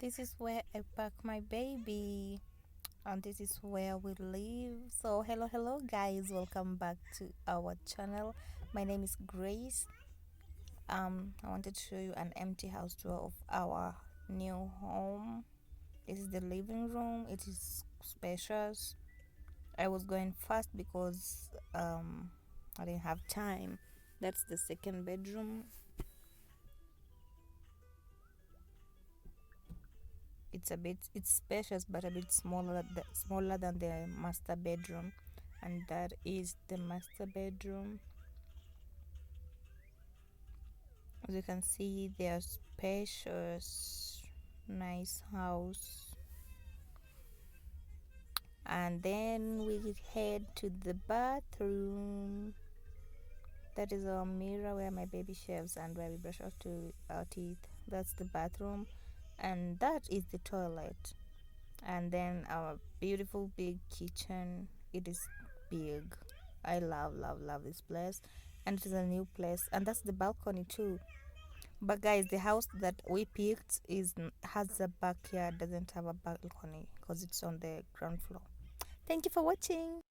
This is where I pack my baby, and this is where we live. So, hello, guys, welcome back to our channel. My name is Grace. I wanted to show you an empty house tour of our new home. This is the living room, it is spacious. I was going fast because I didn't have time. That's the second bedroom. It's spacious but a bit smaller than the master bedroom, and that is the master bedroom. As you can see, they're spacious, nice house. And then we head to the bathroom. That is our mirror where my baby shaves and where we brush our teeth. That's the bathroom, and that is the toilet. And then our beautiful big kitchen. It is big. I love this place, and it is a new place, and that's the balcony too. But guys, the house that we picked has a backyard, doesn't have a balcony because it's on the ground floor. Thank you for watching.